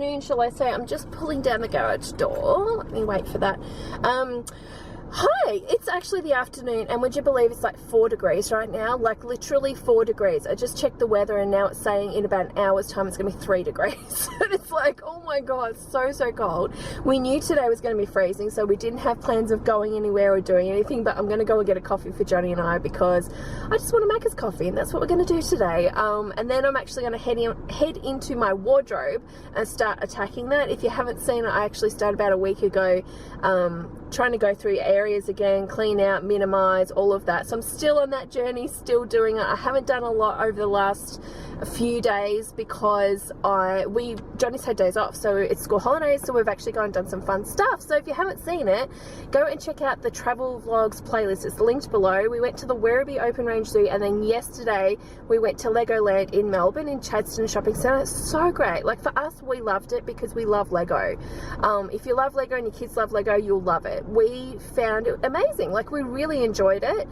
afternoon, shall I say. I'm just pulling down the garage door. Let me wait for that. Hi, it's actually the afternoon, and would you believe it's like 4 degrees right now? Like literally 4 degrees. I just checked the weather and now it's saying in about an hour's time it's going to be 3 degrees. And it's like, oh my god, so cold. We knew today was going to be freezing, so we didn't have plans of going anywhere or doing anything, but I'm going to go and get a coffee for Johnny and I because I just want to make us coffee, and that's what we're going to do today. And then I'm actually going to head into my wardrobe and start attacking that. If you haven't seen it, I actually started about a week ago trying to go through areas again, clean out, minimize, all of that. So I'm still on that journey, still doing it. I haven't done a lot over the last few days because Johnny's had days off, so it's school holidays, so we've actually gone and done some fun stuff. So if you haven't seen it, go and check out the travel vlogs playlist. It's linked below. We went to the Werribee Open Range Zoo, and then yesterday we went to Legoland in Melbourne in Chadstone Shopping Centre. It's so great. Like for us, we loved it because we love Lego. If you love Lego and your kids love Lego, you'll love it. We found it amazing. Like we really enjoyed it.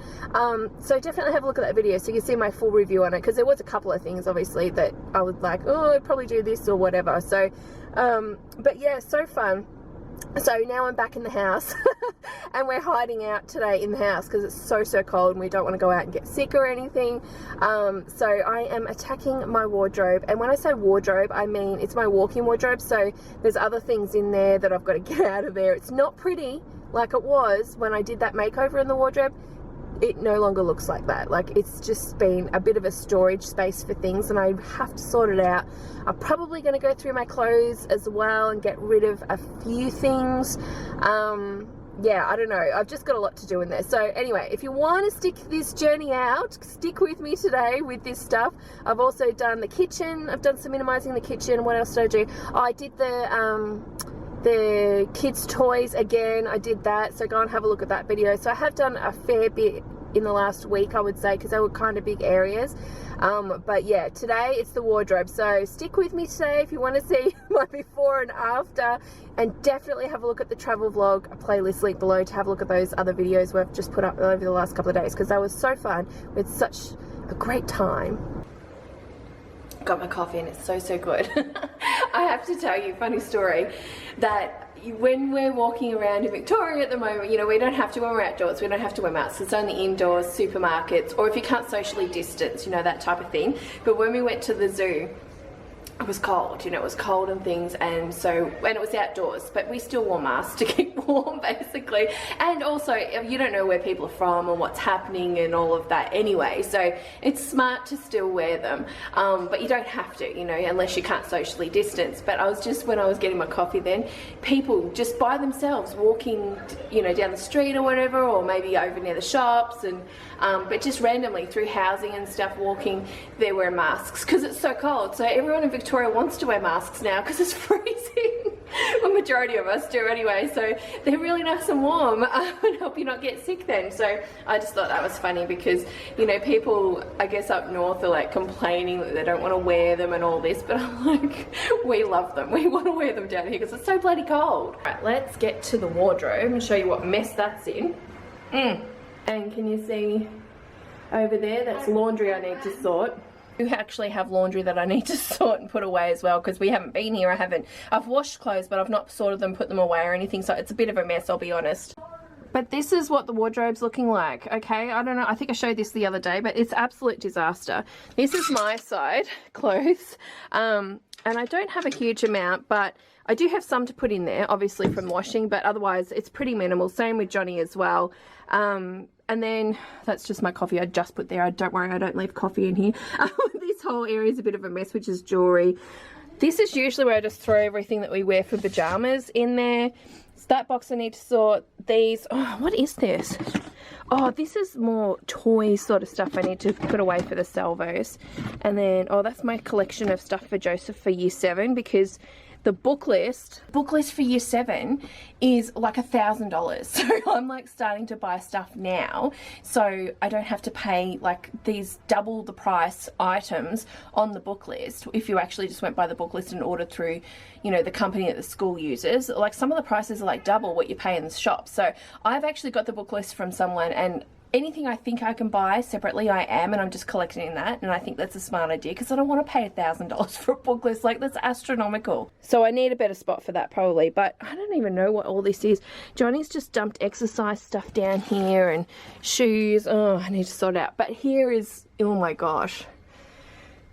So definitely have a look at that video so you can see my full review on it, because there was a couple of things obviously that I was like, oh, I'd probably do this or whatever. So but yeah, so fun. So now I'm back in the house and we're hiding out today in the house because it's so cold and we don't want to go out and get sick or anything. So I am attacking my wardrobe, and when I say wardrobe, I mean it's my walk-in wardrobe. So there's other things in there that I've got to get out of there. It's not pretty like it was when I did that makeover in the wardrobe. It no longer looks like that. Like it's just been a bit of a storage space for things, and I have to sort it out. I'm probably going to go through my clothes as well and get rid of a few things. Yeah, I don't know. I've just got a lot to do in there. So anyway, if you want to stick this journey out, stick with me today with this stuff. I've also done the kitchen. I've done some minimizing the kitchen. What else did I do? Oh, I did the kids' toys again. I did that, so go and have a look at that video. So I have done a fair bit in the last week, I would say, because they were kind of big areas. But yeah, today it's the wardrobe, so stick with me today if you want to see my before and after, and definitely have a look at the travel vlog playlist link below to have a look at those other videos we've just put up over the last couple of days, because they were so fun. We had such a great time. Got my coffee and it's so good. I have to tell you a funny story that when we're walking around in Victoria at the moment, you know, we don't have to when we're outdoors, we don't have to wear masks. It's only indoors, supermarkets, or if you can't socially distance, you know, that type of thing. But when we went to the zoo, it was cold, you know, it was cold and things, and so when it was outdoors, but we still wore masks to keep warm basically. And also you don't know where people are from and what's happening and all of that anyway, so it's smart to still wear them, but you don't have to, you know, unless you can't socially distance. But I was just, when I was getting my coffee then, people just by themselves walking, you know, down the street or whatever, or maybe over near the shops, and but just randomly through housing and stuff walking, they're wearing masks because it's so cold. So everyone in Victoria wants to wear masks now because it's freezing. The majority of us do anyway, so they're really nice and warm and help you not get sick then. So I just thought that was funny because, you know, people I guess up north are like complaining that they don't want to wear them and all this, but I'm like, we love them, we want to wear them down here because it's so bloody cold. Right, let's get to the wardrobe and show you what mess that's in. And can you see over there, that's laundry I need to sort. I actually have laundry that I need to sort and put away as well because we haven't been here. I've washed clothes, but I've not sorted them, put them away or anything, so it's a bit of a mess, I'll be honest. But this is what the wardrobe's looking like, okay? I don't know, I think I showed this the other day, but it's absolute disaster. This is my side clothes, and I don't have a huge amount, but I do have some to put in there, obviously from washing, but otherwise it's pretty minimal. Same with Johnny as well. And then that's just my coffee I just put there. Don't worry, I don't leave coffee in here. This whole area is a bit of a mess, which is jewelry. This is usually where I just throw everything that we wear for pajamas in there. It's that box I need to sort. These, oh, what is this? Oh, this is more toy sort of stuff I need to put away for the salvos. And then, oh, that's my collection of stuff for Joseph for year 7, because the book list for year 7 is like $1,000. So I'm like starting to buy stuff now so I don't have to pay like these double the price items on the book list if you actually just went by the book list and ordered through, you know, the company that the school uses. Like some of the prices are like double what you pay in the shop. So I've actually got the book list from someone, and anything I think I can buy separately, I am, and I'm just collecting that, and I think that's a smart idea because I don't want to pay $1,000 for a book list. Like, that's astronomical. So I need a better spot for that probably, but I don't even know what all this is. Johnny's just dumped exercise stuff down here and shoes. Oh, I need to sort it out. But here is, oh my gosh.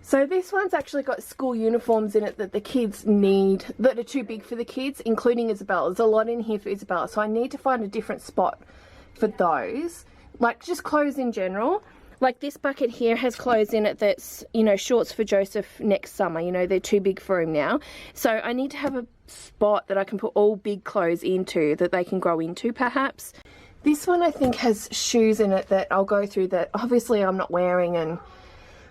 So this one's actually got school uniforms in it that the kids need, that are too big for the kids, including Isabella. There's a lot in here for Isabella, so I need to find a different spot for those. Like, just clothes in general. Like, this bucket here has clothes in it that's, you know, shorts for Joseph next summer. You know, they're too big for him now. So I need to have a spot that I can put all big clothes into that they can grow into, perhaps. This one I think has shoes in it that I'll go through that obviously I'm not wearing and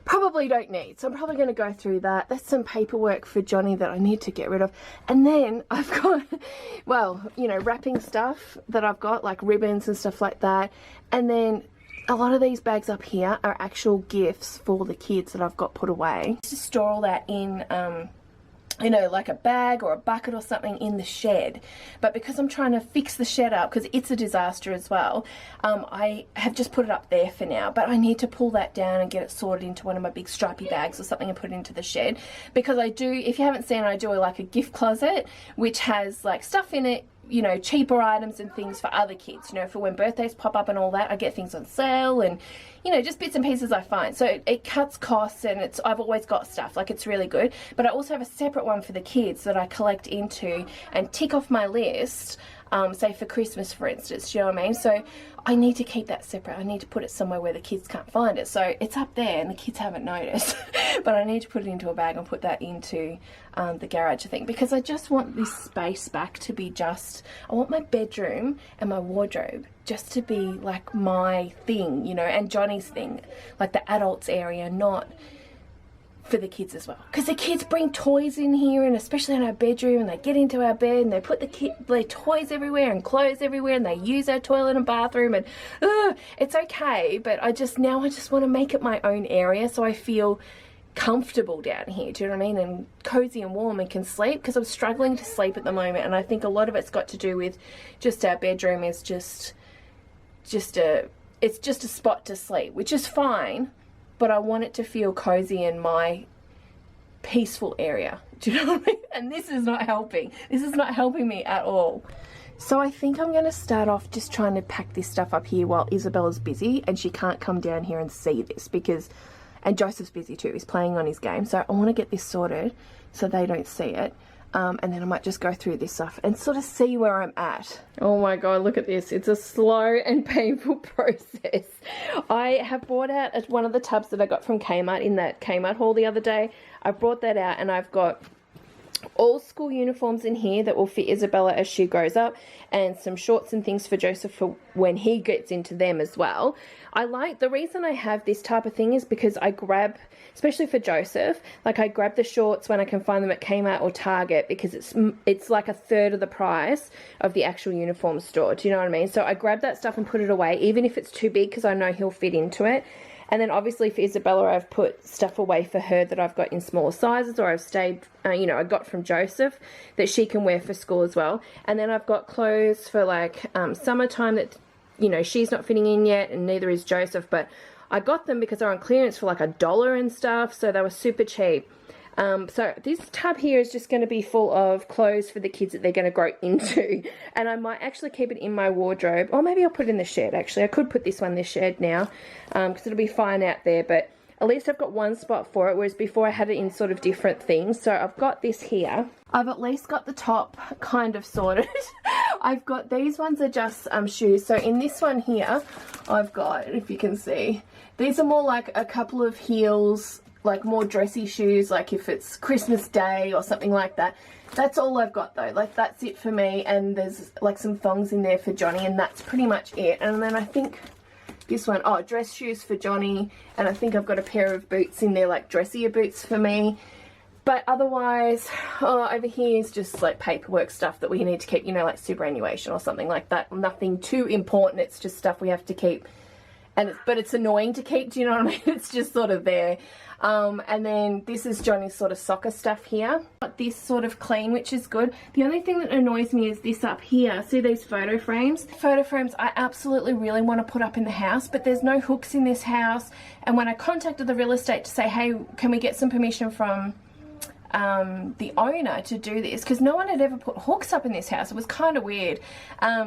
probably don't need, so I'm probably going to go through that. That's some paperwork for Johnny that I need to get rid of. And then I've got, well, you know, wrapping stuff that I've got, like ribbons and stuff like that. And then a lot of these bags up here are actual gifts for the kids that I've got put away. Just store all that in you know, like a bag or a bucket or something in the shed. But because I'm trying to fix the shed up, because it's a disaster as well, I have just put it up there for now. But I need to pull that down and get it sorted into one of my big stripy bags or something and put it into the shed. Because I do, if you haven't seen, I do like a gift closet, which has like stuff in it, you know, cheaper items and things for other kids, you know, for when birthdays pop up and all that. I get things on sale and, you know, just bits and pieces I find. So it cuts costs, and I've always got stuff, like, it's really good. But I also have a separate one for the kids that I collect into and tick off my list, say for Christmas, for instance, do you know what I mean? So I need to keep that separate. I need to put it somewhere where the kids can't find it. So it's up there and the kids haven't noticed. But I need to put it into a bag and put that into the garage, I think, because I just want this space back to be just, I want my bedroom and my wardrobe just to be like my thing, you know, and Johnny's thing, like the adults area, not for the kids as well. Because the kids bring toys in here, and especially in our bedroom, and they get into our bed and they put their toys everywhere and clothes everywhere, and they use our toilet and bathroom, and it's okay, but I just want to make it my own area so I feel comfortable down here, do you know what I mean, and cozy and warm and can sleep, because I'm struggling to sleep at the moment. And I think a lot of it's got to do with just our bedroom is just it's just a spot to sleep, which is fine, but I want it to feel cozy in my peaceful area, do you know what I mean? And this is not helping. This is not helping me at all. So I think I'm going to start off just trying to pack this stuff up here while Isabella's busy and she can't come down here and see this, because, and Joseph's busy too, he's playing on his game, so I want to get this sorted so they don't see it. And then I might just go through this stuff and sort of see where I'm at. Oh my god, look at this. It's a slow and painful process. I have brought out one of the tubs that I got from Kmart in that Kmart haul the other day. I brought that out and I've got all school uniforms in here that will fit Isabella as she grows up, and some shorts and things for Joseph for when he gets into them as well. The reason I have this type of thing is because I grab, especially for Joseph, like I grab the shorts when I can find them at Kmart or Target, because it's like a third of the price of the actual uniform store, do you know what I mean? So I grab that stuff and put it away, even if it's too big, because I know he'll fit into it. And then obviously for Isabella, I've put stuff away for her that I've got in smaller sizes, or I've stayed, you know, I got from Joseph that she can wear for school as well. And then I've got clothes for like summertime that, you know, she's not fitting in yet, and neither is Joseph. But I got them because they're on clearance for like $1 and stuff, so they were super cheap. So this tub here is just going to be full of clothes for the kids that they're going to grow into, and I might actually keep it in my wardrobe, or maybe I'll put it in the shed. Actually, I could put this one in the shed now, because it'll be fine out there, but at least I've got one spot for it, whereas before I had it in sort of different things. So I've got this here. I've at least got the top kind of sorted. I've got, these ones are just shoes. So in this one here, I've got, if you can see, these are more like a couple of heels, like more dressy shoes, like if it's Christmas Day or something like that. That's all I've got though, like that's it for me. And there's like some thongs in there for Johnny, and that's pretty much it. And then I think this one, oh, dress shoes for Johnny, and I think I've got a pair of boots in there, like dressier boots for me. But otherwise, over here is just like paperwork stuff that we need to keep, you know, like superannuation or something like that. Nothing too important, it's just stuff we have to keep but it's annoying to keep, do you know what I mean? It's just sort of there. And then this is Johnny's sort of soccer stuff here. Got this sort of clean, which is good. The only thing that annoys me is this up here. See these photo frames? Photo frames I absolutely really want to put up in the house, but there's no hooks in this house. And when I contacted the real estate to say, hey, can we get some permission from the owner to do this, because no one had ever put hooks up in this house. It was kind of weird.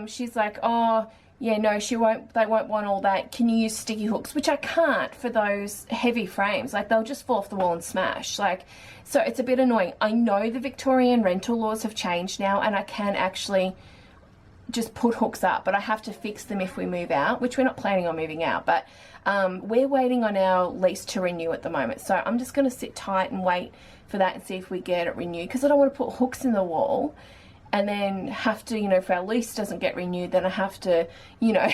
She's like, oh yeah, no, they won't want all that. Can you use sticky hooks? Which I can't for those heavy frames. Like, they'll just fall off the wall and smash. Like, so it's a bit annoying. I know the Victorian rental laws have changed now, and I can actually just put hooks up, but I have to fix them if we move out, which we're not planning on moving out, but we're waiting on our lease to renew at the moment. So I'm just going to sit tight and wait for that and see if we get it renewed, because I don't want to put hooks in the wall and then have to, you know, if our lease doesn't get renewed, then I have to, you know,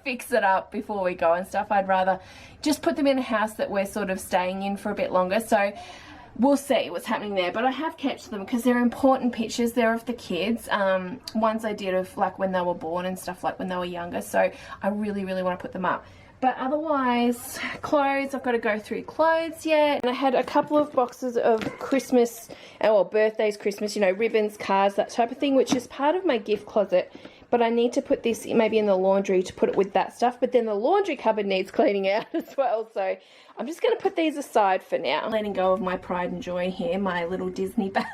fix it up before we go and stuff. I'd rather just put them in a house that we're sort of staying in for a bit longer. So we'll see what's happening there, but I have kept them because they're important pictures. They're of the kids. Ones I did of like when they were born and stuff, like when they were younger. So I really, really want to put them up. But otherwise, clothes, I've got to go through clothes yet. And I had a couple of boxes of Christmas, or birthdays, Christmas, you know, ribbons, cards, that type of thing, which is part of my gift closet. But I need to put this maybe in the laundry to put it with that stuff. But then the laundry cupboard needs cleaning out as well. So I'm just going to put these aside for now. Letting go of my pride and joy here, my little Disney bag.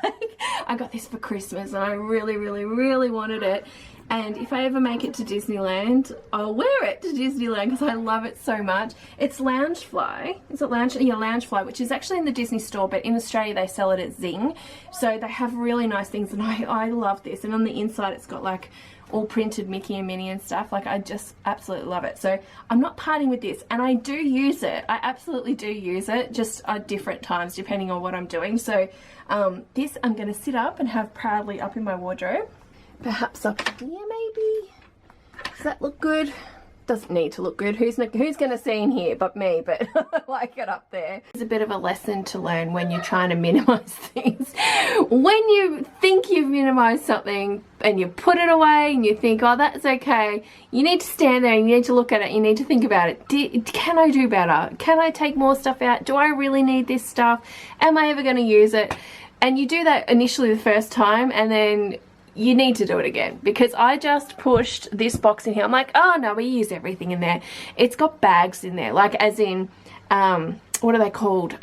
I got this for Christmas and I really, really, really wanted it. And if I ever make it to Disneyland, I'll wear it to Disneyland because I love it so much. It's Loungefly. Is it Lounge? Yeah, Loungefly, which is actually in the Disney store, but in Australia they sell it at Zing. So they have really nice things, and I love this. And on the inside it's got like all printed Mickey and Minnie and stuff. Like, I just absolutely love it. So I'm not parting with this, and I do use it. I absolutely do use it, just at different times depending on what I'm doing. So this I'm going to sit up and have proudly up in my wardrobe. Perhaps up here maybe. Does that look good? Doesn't need to look good. Who's going to see in here but me? But I like it up there. It's a bit of a lesson to learn when you're trying to minimize things. When you think you've minimized something and you put it away and you think, oh, that's okay, you need to stand there and you need to look at it. You need to think about it. Can I do better? Can I take more stuff out? Do I really need this stuff? Am I ever going to use it? And you do that initially the first time, and then you need to do it again, because I just pushed this box in here. I'm like, oh no, we use everything in there. It's got bags in there, like as in, what are they called?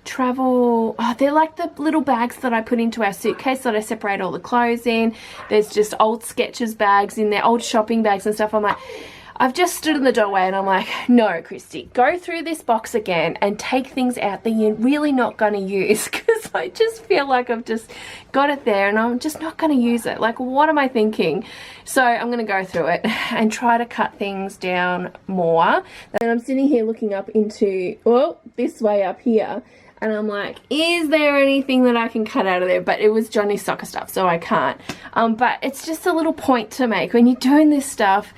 Travel, they're like the little bags that I put into our suitcase that I separate all the clothes in. There's just old Skechers bags in there, old shopping bags and stuff. I'm like, I've just stood in the doorway and I'm like, no, Christy, go through this box again and take things out that you're really not going to use, because I just feel like I've just got it there and I'm just not going to use it. Like, what am I thinking? So I'm going to go through it and try to cut things down more. And I'm sitting here looking up into, well, this way up here. And I'm like, is there anything that I can cut out of there? But it was Johnny's soccer stuff, so I can't. But it's just a little point to make. When you're doing this stuff,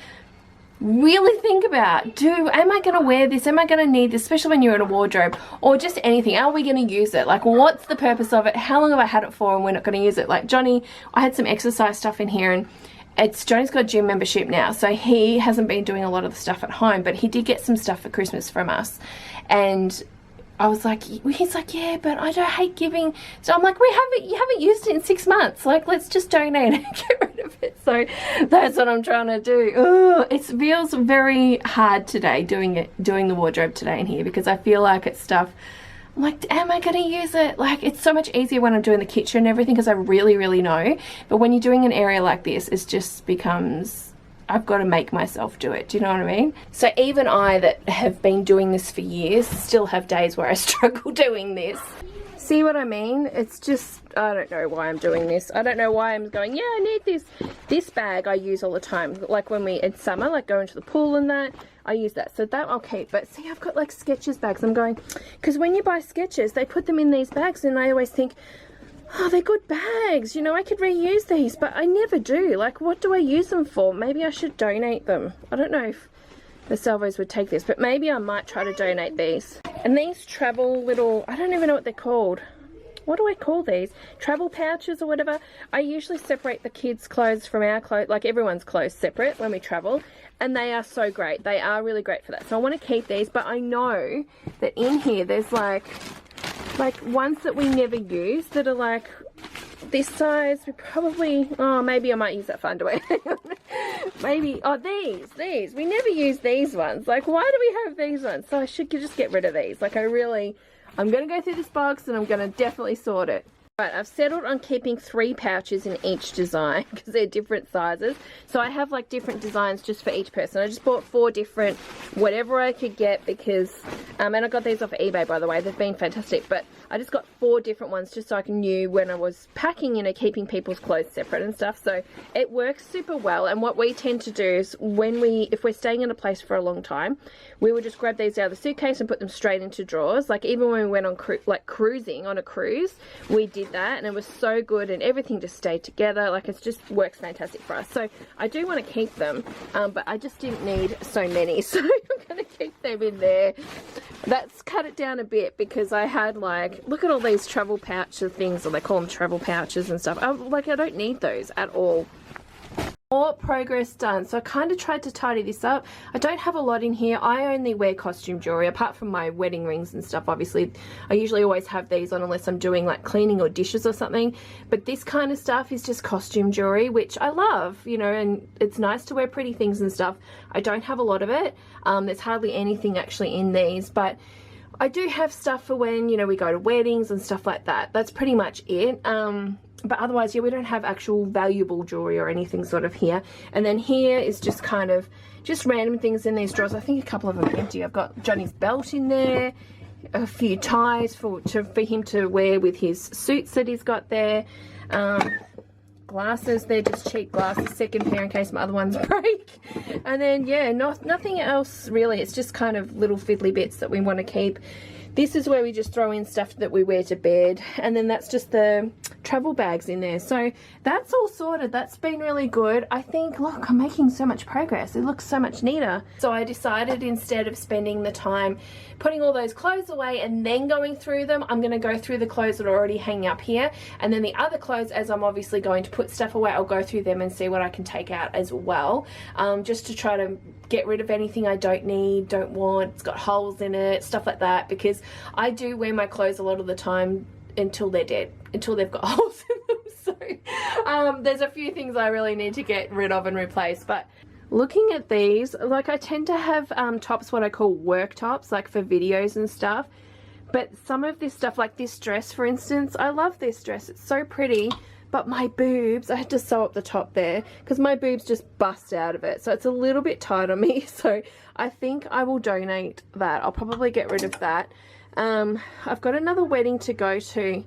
really think about, am I going to wear this? Am I going to need this? Especially when you're in a wardrobe, or just anything. Are we going to use it? Like, what's the purpose of it? How long have I had it for and we're not going to use it? Like Johnny, I had some exercise stuff in here, and Johnny's got a gym membership now, so he hasn't been doing a lot of the stuff at home, but he did get some stuff for Christmas from us. And I was like, he's like, yeah, but I don't hate giving. So I'm like, you haven't used it in 6 months. Like, let's just donate and get rid of it. So that's what I'm trying to do. Ugh, it feels very hard today doing the wardrobe today in here, because I feel like it's stuff, I'm like, am I going to use it? Like, it's so much easier when I'm doing the kitchen and everything, because I really, really know. But when you're doing an area like this, it just becomes, I've got to make myself do it. Do you know what I mean? So even I that have been doing this for years still have days where I struggle doing this. See what I mean? It's just, I don't know why I'm doing this. I don't know why I'm going, yeah, I need this. This bag I use all the time. Like when in summer, like going to the pool and that, I use that. So that I'll keep. But see, I've got like Skechers bags. I'm going, because when you buy Skechers, they put them in these bags, and I always think, oh, they're good bags, you know, I could reuse these, but I never do. Like, what do I use them for? Maybe I should donate them. I don't know if the Salvos would take this, but maybe I might try to donate these. And these travel little, I don't even know what they're called. what do I call these? Travel pouches or whatever. I usually separate the kids' clothes from our clothes, like everyone's clothes separate when we travel. And they are so great. They are really great for that. So I want to keep these, but I know that in here there's like ones that we never use that are like this size. We probably, oh, maybe I might use that for underwear. Maybe, oh, these. We never use these ones. Like, why do we have these ones? So I should just get rid of these. Like, I'm going to go through this box and I'm going to definitely sort it. Right, I've settled on keeping 3 pouches in each design because they're different sizes. So I have like different designs just for each person. I just bought 4 different, whatever I could get, because, and I got these off eBay, by the way. They've been fantastic. But I just got 4 different ones just so I knew when I was packing, you know, keeping people's clothes separate and stuff. So it works super well. And what we tend to do is if we're staying in a place for a long time, we would just grab these out of the suitcase and put them straight into drawers. Like even when we went on cruising on a cruise, we did that and it was so good and everything just stayed together. Like it just works fantastic for us. So I do want to keep them, but I just didn't need so many, so I'm going to keep them in there. That's cut it down a bit because I had like, look at all these travel pouch things, or they call them travel pouches and stuff. I don't need those at all. More progress done. So I kind of tried to tidy this up. I don't have a lot in here. I only wear costume jewelry apart from my wedding rings and stuff. Obviously I usually always have these on unless I'm doing like cleaning or dishes or something, but this kind of stuff is just costume jewelry, which I love, you know, and it's nice to wear pretty things and stuff. I don't have a lot of it. There's hardly anything actually in these, but I do have stuff for when, you know, we go to weddings and stuff like that. That's pretty much it. But otherwise, yeah, we don't have actual valuable jewelry or anything sort of here. And then here is just kind of just random things in these drawers. I think a couple of them are empty. I've got Johnny's belt in there, a few ties for him to wear with his suits that he's got there. Glasses, they're just cheap glasses, second pair in case my other ones break. And then yeah, nothing else really. It's just kind of little fiddly bits that we want to keep. This is where we just throw in stuff that we wear to bed, and then that's just the travel bags in there. So that's all sorted. That's been really good. I think, look, I'm making so much progress. It looks so much neater. So I decided instead of spending the time putting all those clothes away and then going through them, I'm going to go through the clothes that are already hanging up here, and then the other clothes, as I'm obviously going to put stuff away, I'll go through them and see what I can take out as well, just to try to get rid of anything I don't need, don't want, it's got holes in it, stuff like that, because I do wear my clothes a lot of the time until they're dead, until they've got holes in them. So there's a few things I really need to get rid of and replace. But looking at these, like I tend to have tops, what I call work tops, like for videos and stuff. But some of this stuff, like this dress for instance, I love this dress, it's so pretty. But my boobs, I had to sew up the top there because my boobs just bust out of it. So it's a little bit tight on me. So I think I will donate that. I'll probably get rid of that. I've got another wedding to go to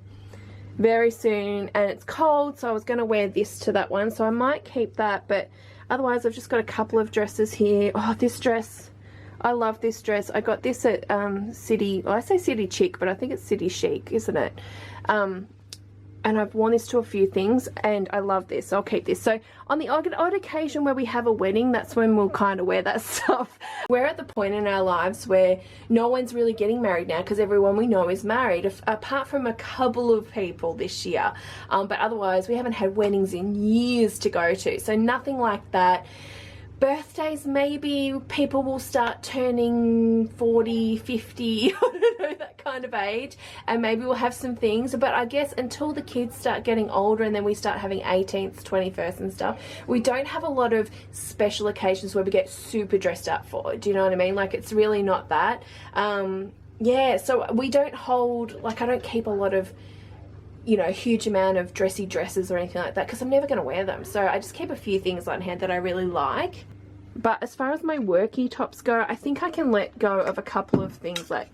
very soon and it's cold. So I was going to wear this to that one. So I might keep that. But otherwise I've just got a couple of dresses here. Oh, this dress. I love this dress. I got this at City, well I say City Chic, but I think it's City Chic, isn't it? And I've worn this to a few things and I love this. I'll keep this. So on the odd occasion where we have a wedding, that's when we'll kind of wear that stuff. We're at the point in our lives where no one's really getting married now because everyone we know is married, apart from a couple of people this year. But otherwise we haven't had weddings in years to go to. So nothing like that. Birthdays, maybe people will start turning 40, 50, I don't know, that kind of age, and maybe we'll have some things. But I guess until the kids start getting older and then we start having 18th, 21st and stuff, we don't have a lot of special occasions where we get super dressed up for. Do you know what I mean? Like it's really not that. Yeah, so we don't hold, like I don't keep a lot of, you know, huge amount of dressy dresses or anything like that because I'm never going to wear them. So I just keep a few things on hand that I really like. But as far as my worky tops go, I think I can let go of a couple of things like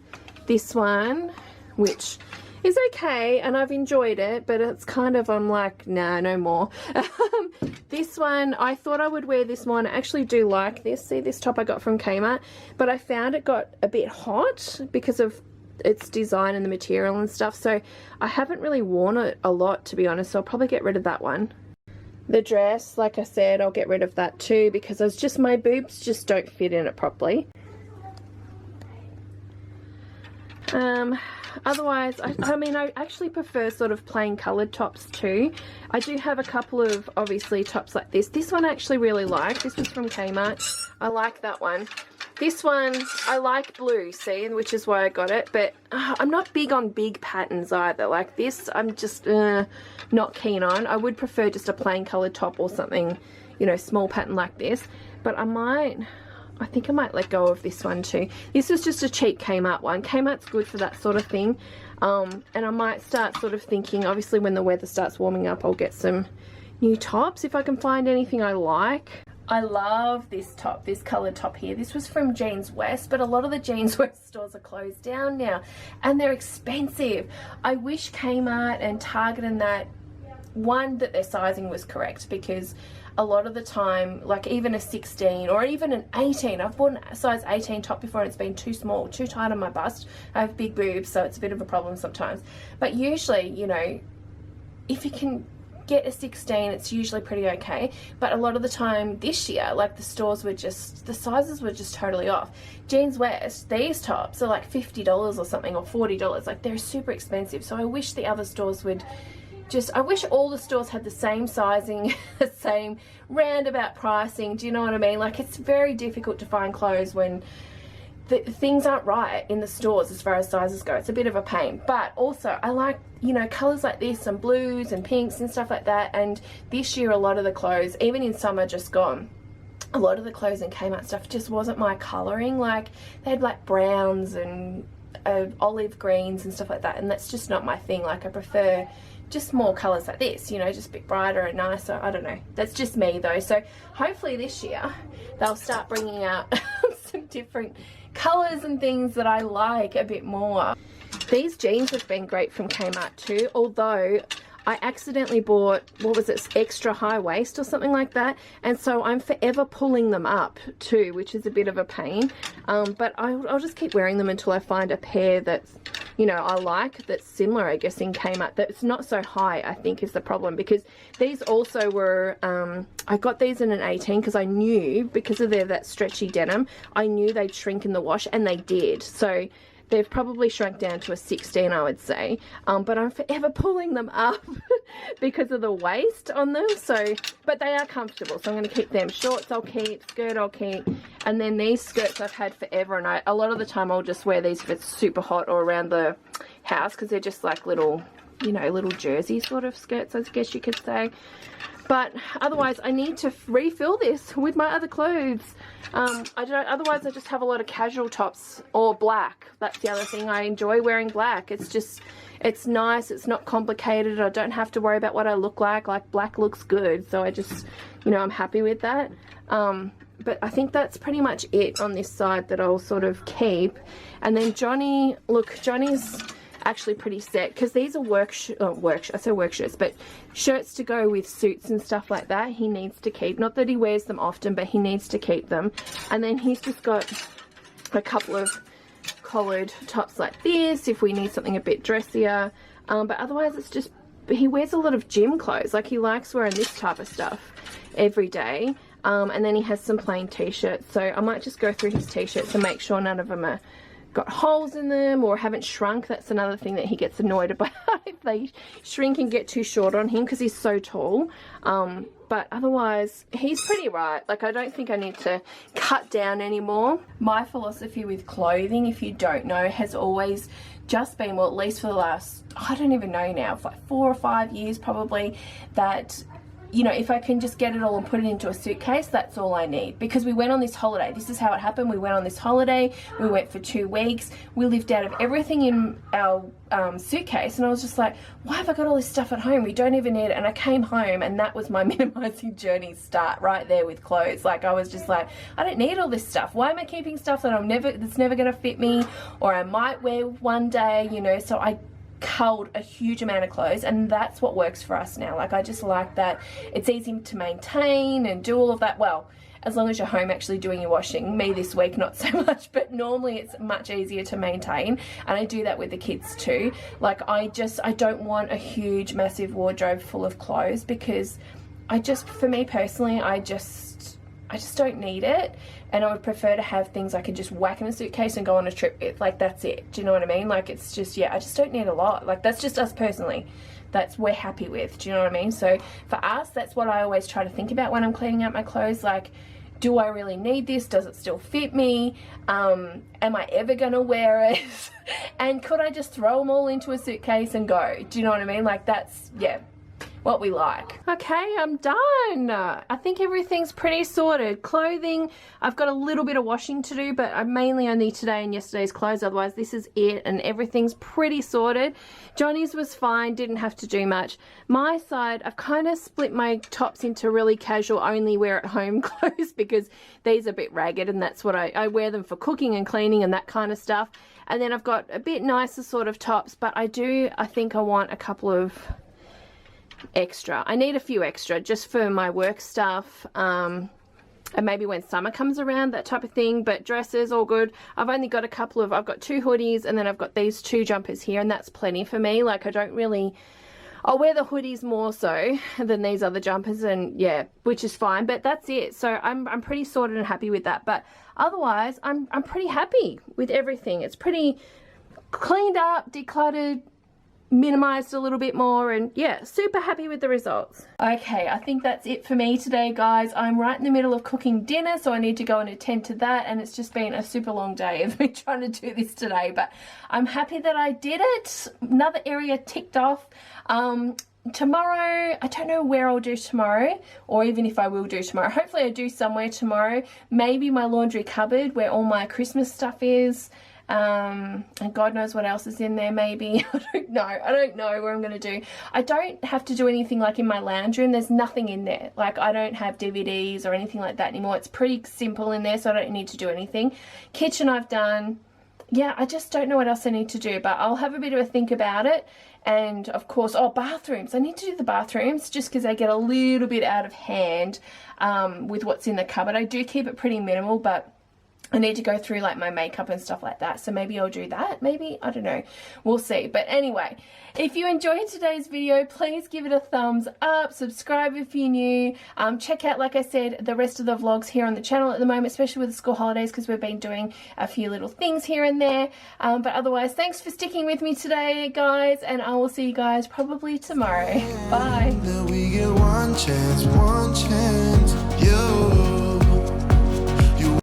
this one, which is okay and I've enjoyed it, but it's kind of, I'm like, nah, no more. This one, I thought I would wear this one. I actually do like this. See, this top I got from Kmart, but I found it got a bit hot because of its design and the material and stuff. So I haven't really worn it a lot, to be honest. So I'll probably get rid of that one. The dress, like I said, I'll get rid of that too because it's just, my boobs just don't fit in it properly. otherwise, I mean, I actually prefer sort of plain coloured tops too. I do have a couple of, obviously, tops like this. This one I actually really like. This was from Kmart. I like that one. This one, I like blue, see, which is why I got it. But I'm not big on big patterns either. Like this, I'm just not keen on. I would prefer just a plain coloured top or something, you know, small pattern like this. But I think I might let go of this one too. This was just a cheap Kmart one. Kmart's good for that sort of thing. And I might start sort of thinking, obviously when the weather starts warming up, I'll get some new tops if I can find anything I like. I love this top, this coloured top here. This was from Jeans West, but a lot of the Jeans West stores are closed down now and they're expensive. I wish Kmart and Target and that, one, that their sizing was correct, because a lot of the time, like even a 16 or even an 18, I've bought a size 18 top before and it's been too small, too tight on my bust. I have big boobs, so it's a bit of a problem sometimes. But usually, you know, if you can get a 16, it's usually pretty okay. But a lot of the time this year, like the stores were just, the sizes were just totally off. Jeans West, these tops are like $50 or something, or $40. Like they're super expensive. So I wish the other stores would just, I wish all the stores had the same sizing, the same roundabout pricing. Do you know what I mean? Like it's very difficult to find clothes when things aren't right in the stores as far as sizes go. It's a bit of a pain. But also I like, you know, colours like this and blues and pinks and stuff like that. And this year a lot of the clothes, even in summer just gone, a lot of the clothes in Kmart stuff just wasn't my colouring. Like they had like browns and olive greens and stuff like that, and that's just not my thing. Like I prefer just more colours like this, you know, just a bit brighter and nicer. I don't know, that's just me though. So hopefully this year they'll start bringing out some different colours and things that I like a bit more. These jeans have been great from Kmart too, although I accidentally bought, what was it, extra high waist or something like that, and so I'm forever pulling them up too, which is a bit of a pain. But I'll just keep wearing them until I find a pair that's, you know, I like, that's similar, I guess, in Kmart, that's not so high, I think, is the problem. Because these also were, I got these in an 18 because I knew, because of that stretchy denim, I knew they'd shrink in the wash, and they did. So they've probably shrunk down to a 16, I would say. But I'm forever pulling them up because of the waist on them. So, but they are comfortable, so I'm going to keep them. Shorts I'll keep, skirt I'll keep. And then these skirts I've had forever, and a lot of the time I'll just wear these if it's super hot or around the house, because they're just like little, you know, little jersey sort of skirts, I guess you could say. But otherwise I need to refill this with my other clothes. Otherwise I just have a lot of casual tops, or black. That's the other thing, I enjoy wearing black. It's just, it's nice, it's not complicated, I don't have to worry about what I look like black looks good, so I just, you know, I'm happy with that. But I think that's pretty much it on this side that I'll sort of keep. And then Johnny, look, Johnny's actually pretty set, because these are work shirts, but shirts to go with suits and stuff like that he needs to keep. Not that he wears them often, but he needs to keep them. And then he's just got a couple of collared tops like this if we need something a bit dressier. But otherwise it's just, he wears a lot of gym clothes. Like he likes wearing this type of stuff every day. And then he has some plain t-shirts, so I might just go through his t-shirts and make sure none of them are got holes in them or haven't shrunk. That's another thing that he gets annoyed about, if they shrink and get too short on him, because he's so tall. But otherwise he's pretty right. Like I don't think I need to cut down anymore. My philosophy with clothing, if you don't know, has always just been, well, at least for the last, I don't even know now, for like 4 or 5 years probably, that, you know, if I can just get it all and put it into a suitcase, that's all I need. Because we went on this holiday. This is how it happened. We went on this holiday. We went for 2 weeks. We lived out of everything in our suitcase. And I was just like, why have I got all this stuff at home? We don't even need it. And I came home, and that was my minimizing journey start right there with clothes. Like I was just like, I don't need all this stuff. Why am I keeping stuff that that's never going to fit me, or I might wear one day, you know? So I culled a huge amount of clothes, and that's what works for us now. Like I just like that it's easy to maintain and do all of that. Well, as long as you're home actually doing your washing. Me this week not so much, but normally it's much easier to maintain, and I do that with the kids too. Like I don't want a huge massive wardrobe full of clothes, because for me personally, I just don't need it, and I would prefer to have things I could just whack in a suitcase and go on a trip with. Like, that's it. Do you know what I mean? Like, it's just, yeah, I just don't need a lot. Like, that's just us personally. That's we're happy with. Do you know what I mean? So for us, that's what I always try to think about when I'm cleaning out my clothes. Like, do I really need this? Does it still fit me? Am I ever gonna wear it? And could I just throw them all into a suitcase and go? Do you know what I mean? Like, that's, yeah, what we like. Okay, I'm done. I think everything's pretty sorted. Clothing, I've got a little bit of washing to do, but I'm mainly only today and yesterday's clothes. Otherwise, this is it, and everything's pretty sorted. Johnny's was fine, didn't have to do much. My side, I've kind of split my tops into really casual, only wear at home clothes, because these are a bit ragged, and that's what I wear them for cooking and cleaning and that kind of stuff. And then I've got a bit nicer sort of tops, but I think I want a couple of extra. I need a few extra just for my work stuff, and maybe when summer comes around, that type of thing. But dresses, all good. I've only got a couple of, I've got 2 hoodies, and then I've got these 2 jumpers here, and that's plenty for me. Like, I don't really, I'll wear the hoodies more so than these other jumpers, and yeah, which is fine, but that's it. So I'm pretty sorted and happy with that. But otherwise, I'm pretty happy with everything. It's pretty cleaned up, decluttered, minimized a little bit more, and yeah, super happy with the results. Okay, I think that's it for me today, guys. I'm right in the middle of cooking dinner, so I need to go and attend to that, and it's just been a super long day of me trying to do this today, but I'm happy that I did it. Another area ticked off. Tomorrow, I don't know where I'll do tomorrow, or even if I will do tomorrow. Hopefully I do somewhere tomorrow. Maybe my laundry cupboard where all my Christmas stuff is. And God knows what else is in there, maybe. I don't know what I'm going to do. I don't have to do anything like in my lounge room. There's nothing in there. Like, I don't have DVDs or anything like that anymore. It's pretty simple in there, so I don't need to do anything. Kitchen I've done. Yeah, I just don't know what else I need to do, but I'll have a bit of a think about it. And of course, oh, bathrooms. I need to do the bathrooms just because they get a little bit out of hand with what's in the cupboard. I do keep it pretty minimal, but I need to go through like my makeup and stuff like that, so maybe I'll do that. Maybe, I don't know, we'll see. But anyway, if you enjoyed today's video, please give it a thumbs up, subscribe if you're new, check out, like I said, the rest of the vlogs here on the channel at the moment, especially with the school holidays, because we've been doing a few little things here and there. But otherwise, thanks for sticking with me today, guys, and I will see you guys probably tomorrow. Bye.